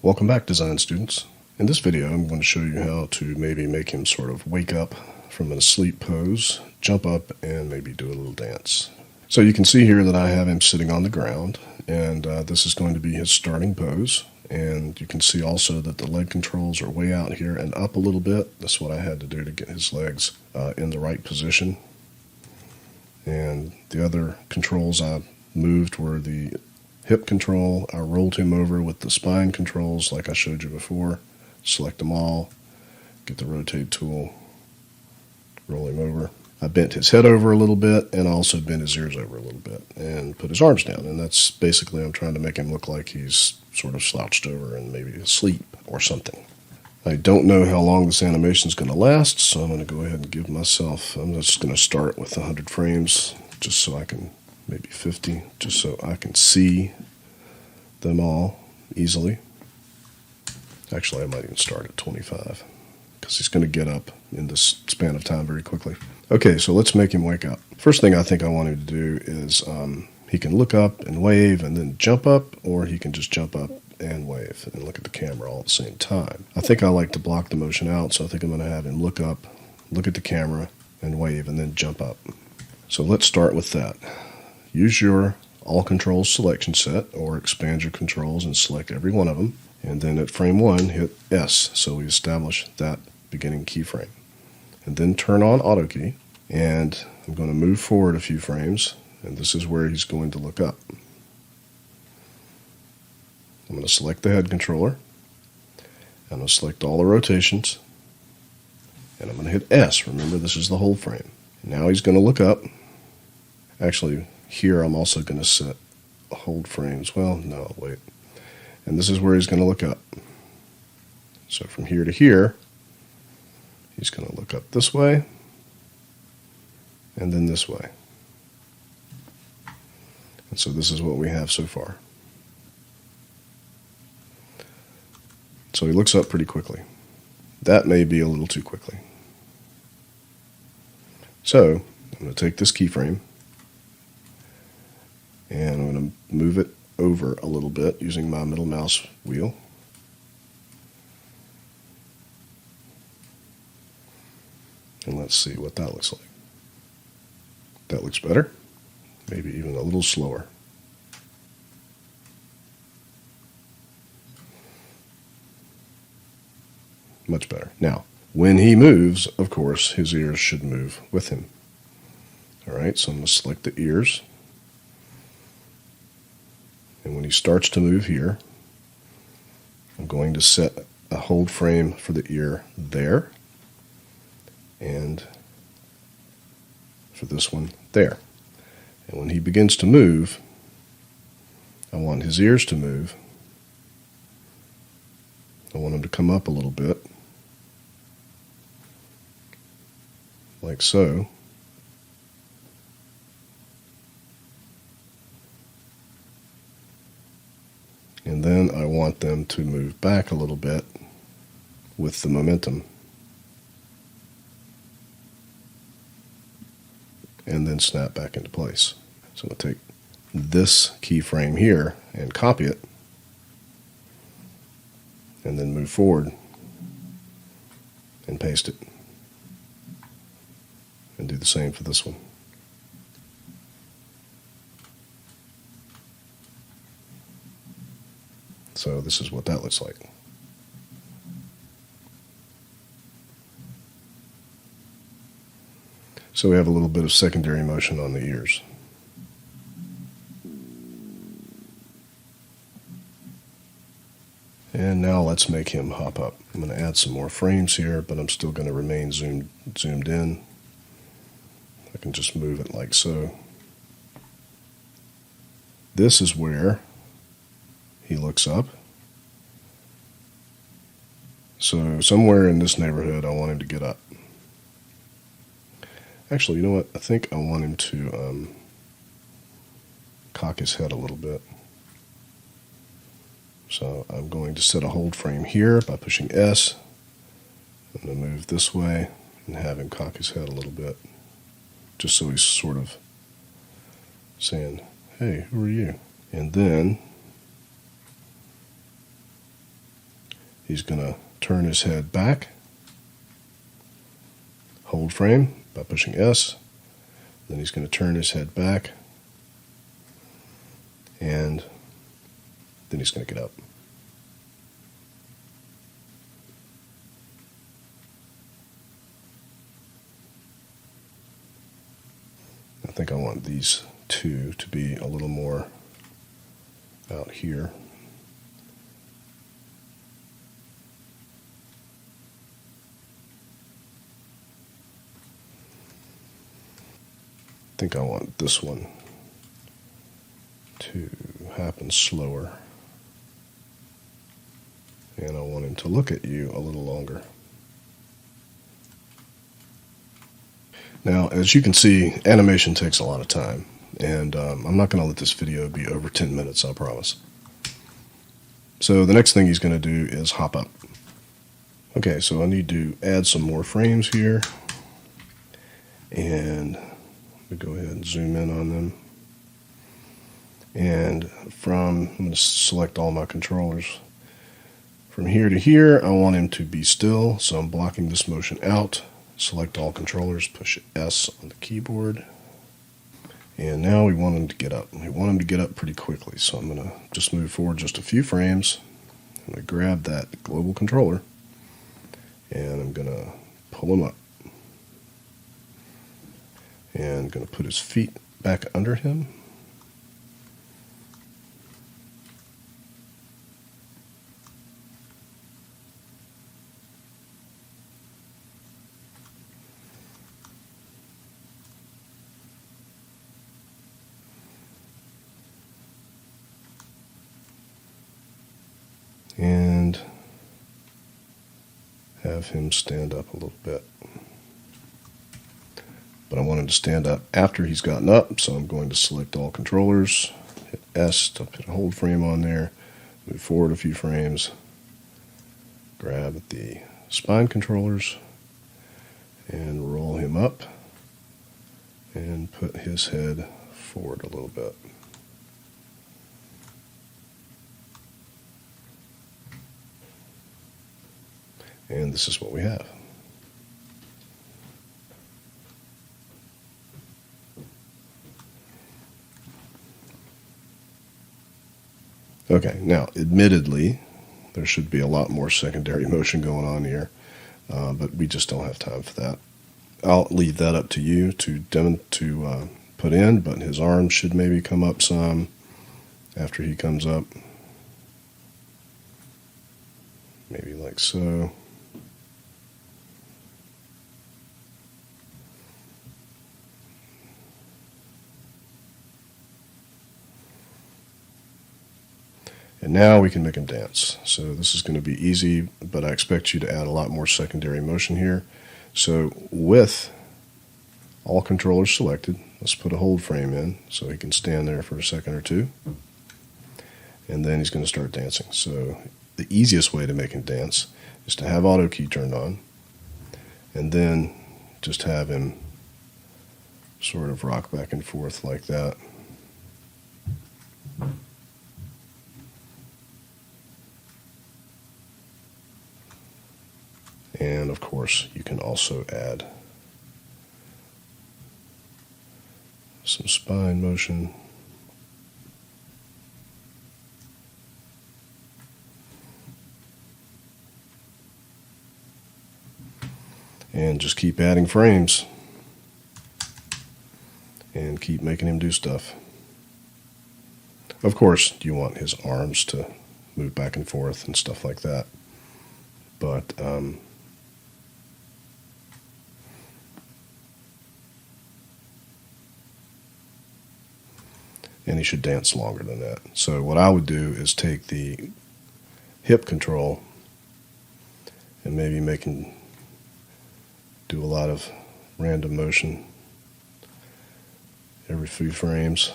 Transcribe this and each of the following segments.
Welcome back, design students. In this video, I'm going to show you how to maybe make him sort of wake up from an asleep pose, jump up, and maybe do a little dance. So you can see here that I have him sitting on the ground, and this is going to be his starting pose. And you can see also that the leg controls are way out here and up a little bit. That's what I had to do to get his legs in the right position. And the other controls I moved were the hip control. I rolled him over with the spine controls like I showed you before. Select them all, get the rotate tool, roll him over. I bent his head over a little bit and also bent his ears over a little bit and put his arms down. And that's basically, I'm trying to make him look like he's sort of slouched over and maybe asleep or something. I don't know how long this animation is going to last, so I'm going to go ahead and give myself, I'm just going to start with 100 frames just so I can, maybe 50, just so I can see them all easily. Actually, I might even start at 25 because he's going to get up in this span of time very quickly. Okay, so let's make him wake up. First thing I think I want him to do is he can look up and wave and then jump up, or he can just jump up and wave and look at the camera all at the same time. I think I like to block the motion out, so I think I'm going to have him look up, look at the camera, and wave, and then jump up. So let's start with that. Use your all controls selection set, or expand your controls and select every one of them. And then at frame 1, hit S, so we establish that beginning keyframe. And then turn on auto key, and I'm going to move forward a few frames, and this is where he's going to look up. I'm going to select the head controller, I'm going to select all the rotations, and I'm going to hit S. Remember, this is the whole frame. Now he's going to look up. Actually, here I'm also going to set hold frames. Well, no, wait. And this is where he's going to look up. So from here to here, he's going to look up this way, and then this way. And so this is what we have so far. So he looks up pretty quickly. That may be a little too quickly. So I'm going to take this keyframe, and I'm going to move it over a little bit using my middle mouse wheel. And let's see what that looks like. That looks better. Maybe even a little slower. Much better. Now, when he moves, of course, his ears should move with him. All right, so I'm going to select the ears. And when he starts to move here, I'm going to set a hold frame for the ear there, and for this one there. And when he begins to move, I want his ears to move. I want him to come up a little bit, like so. And then I want them to move back a little bit with the momentum. And then snap back into place. So I'm going to take this keyframe here and copy it, and then move forward and paste it. And do the same for this one. So this is what that looks like. So we have a little bit of secondary motion on the ears. And now let's make him hop up. I'm going to add some more frames here, but I'm still going to remain zoomed in. I can just move it like so. This is where he looks up. So somewhere in this neighborhood, I want him to get up. Actually, you know what? I think I want him to cock his head a little bit. So I'm going to set a hold frame here by pushing S. I'm going to move this way and have him cock his head a little bit, just so he's sort of saying, "Hey, who are you?" And then he's going to turn his head back, hold frame by pushing S, then he's going to turn his head back, and then he's going to get up. I think I want these two to be a little more out here. I think I want this one to happen slower. And I want him to look at you a little longer. Now, as you can see, animation takes a lot of time, and I'm not going to let this video be over 10 minutes, I promise. So the next thing he's going to do is hop up. Okay, so I need to add some more frames here, and I'm going to go ahead and zoom in on them. And I'm going to select all my controllers. From here to here, I want him to be still, so I'm blocking this motion out. Select all controllers, push S on the keyboard. And now we want him to get up. We want him to get up pretty quickly, so I'm going to just move forward just a few frames. I'm going to grab that global controller, and I'm going to pull him up. And I'm going to put his feet back under him. And have him stand up a little bit. But I want him to stand up after he's gotten up, so I'm going to select all controllers, hit S to put a hold frame on there, move forward a few frames, grab the spine controllers, and roll him up, and put his head forward a little bit. And this is what we have. Okay, now admittedly, there should be a lot more secondary motion going on here, but we just don't have time for that. I'll leave that up to you to put in, but his arms should maybe come up some after he comes up. Maybe like so. And now we can make him dance. So this is going to be easy, but I expect you to add a lot more secondary motion here. So with all controllers selected, let's put a hold frame in so he can stand there for a second or two. And then he's going to start dancing. So the easiest way to make him dance is to have auto key turned on, and then just have him sort of rock back and forth like that. And of course, you can also add some spine motion. And just keep adding frames and keep making him do stuff. Of course, you want his arms to move back and forth and stuff like that. But and he should dance longer than that. So what I would do is take the hip control and maybe make him do a lot of random motion every few frames.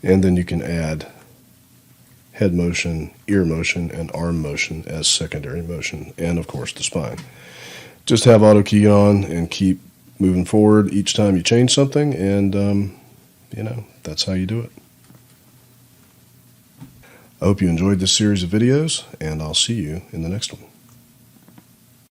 And then you can add head motion, ear motion, and arm motion as secondary motion, and of course the spine. Just have auto key on and keep moving forward each time you change something, and that's how you do it. I hope you enjoyed this series of videos, and I'll see you in the next one.